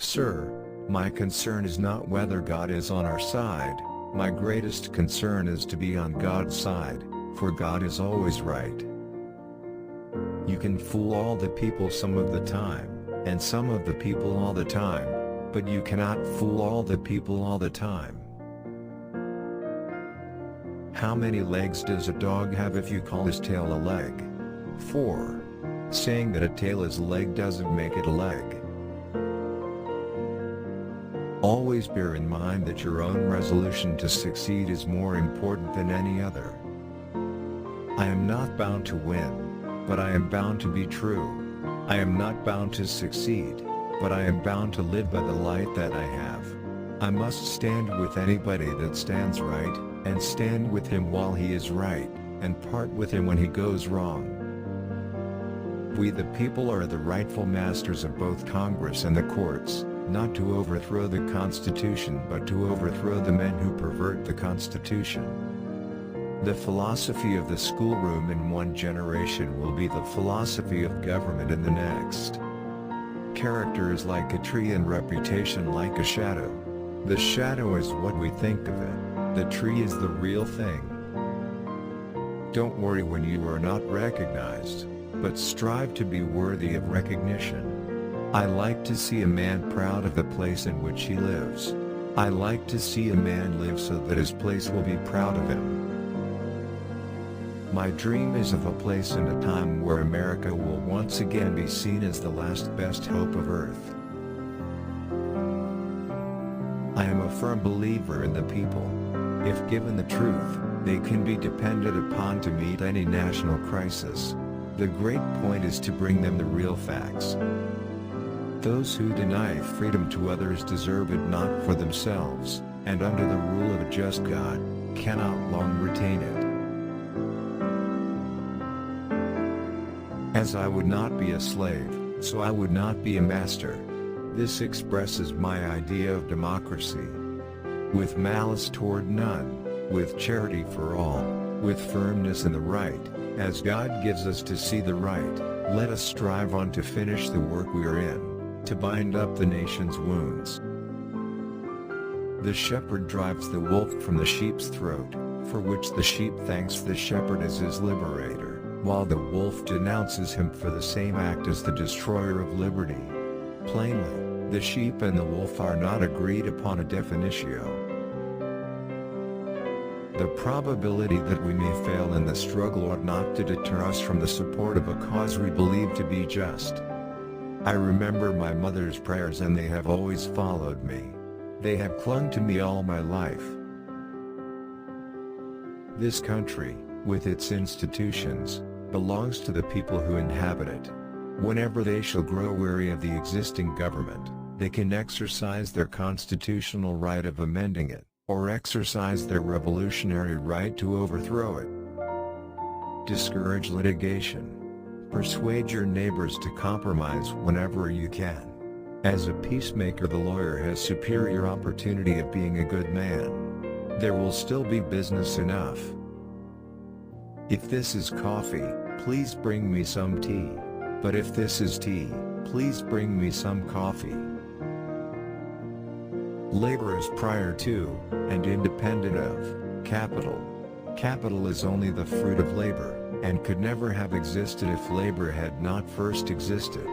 Sir, my concern is not whether God is on our side, my greatest concern is to be on God's side, for God is always right. You can fool all the people some of the time, and some of the people all the time, but you cannot fool all the people all the time. How many legs does a dog have if you call his tail a leg? 4. Saying that a tail is a leg doesn't make it a leg. Always bear in mind that your own resolution to succeed is more important than any other. I am not bound to win, but I am bound to be true. I am not bound to succeed, but I am bound to live by the light that I have. I must stand with anybody that stands right, and stand with him while he is right, and part with him when he goes wrong. We the people are the rightful masters of both Congress and the courts, not to overthrow the Constitution but to overthrow the men who pervert the Constitution. The philosophy of the schoolroom in one generation will be the philosophy of government in the next. Character is like a tree and reputation like a shadow. The shadow is what we think of it, the tree is the real thing. Don't worry when you are not recognized, but strive to be worthy of recognition. I like to see a man proud of the place in which he lives. I like to see a man live so that his place will be proud of him. My dream is of a place and a time where America will once again be seen as the last best hope of Earth. I am a firm believer in the people. If given the truth, they can be depended upon to meet any national crisis. The great point is to bring them the real facts. Those who deny freedom to others deserve it not for themselves, and under the rule of a just God, cannot long retain it. As I would not be a slave, so I would not be a master. This expresses my idea of democracy. With malice toward none, with charity for all, with firmness in the right, as God gives us to see the right, let us strive on to finish the work we are in, to bind up the nation's wounds. The shepherd drives the wolf from the sheep's throat, for which the sheep thanks the shepherd as his liberator, while the wolf denounces him for the same act as the destroyer of liberty. Plainly, the sheep and the wolf are not agreed upon a definitio. The probability that we may fail in the struggle ought not to deter us from the support of a cause we believe to be just. I remember my mother's prayers and they have always followed me. They have clung to me all my life. This country, with its institutions, belongs to the people who inhabit it. Whenever they shall grow weary of the existing government, they can exercise their constitutional right of amending it, or exercise their revolutionary right to overthrow it. Discourage litigation. Persuade your neighbors to compromise whenever you can. As a peacemaker, the lawyer has superior opportunity of being a good man. There will still be business enough. If this is coffee, please bring me some tea. But if this is tea, please bring me some coffee. Labor is prior to, and independent of, capital. Capital is only the fruit of labor, and could never have existed if labor had not first existed.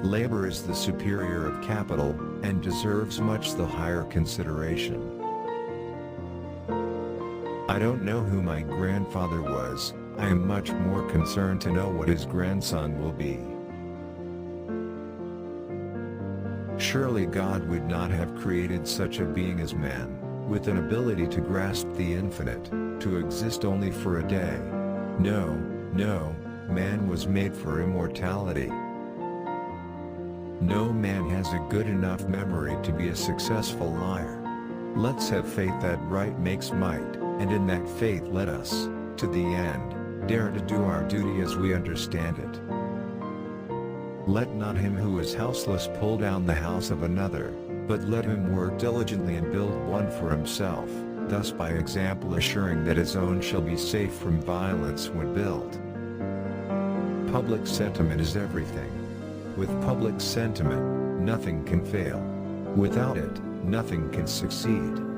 Labor is the superior of capital, and deserves much the higher consideration. I don't know who my grandfather was, I am much more concerned to know what his grandson will be. Surely God would not have created such a being as man, with an ability to grasp the infinite, to exist only for a day. No, no, man was made for immortality. No man has a good enough memory to be a successful liar. Let's have faith that right makes might, and in that faith let us, to the end, dare to do our duty as we understand it. Let not him who is houseless pull down the house of another, but let him work diligently and build one for himself, thus by example assuring that his own shall be safe from violence when built. Public sentiment is everything. With public sentiment, nothing can fail. Without it, nothing can succeed.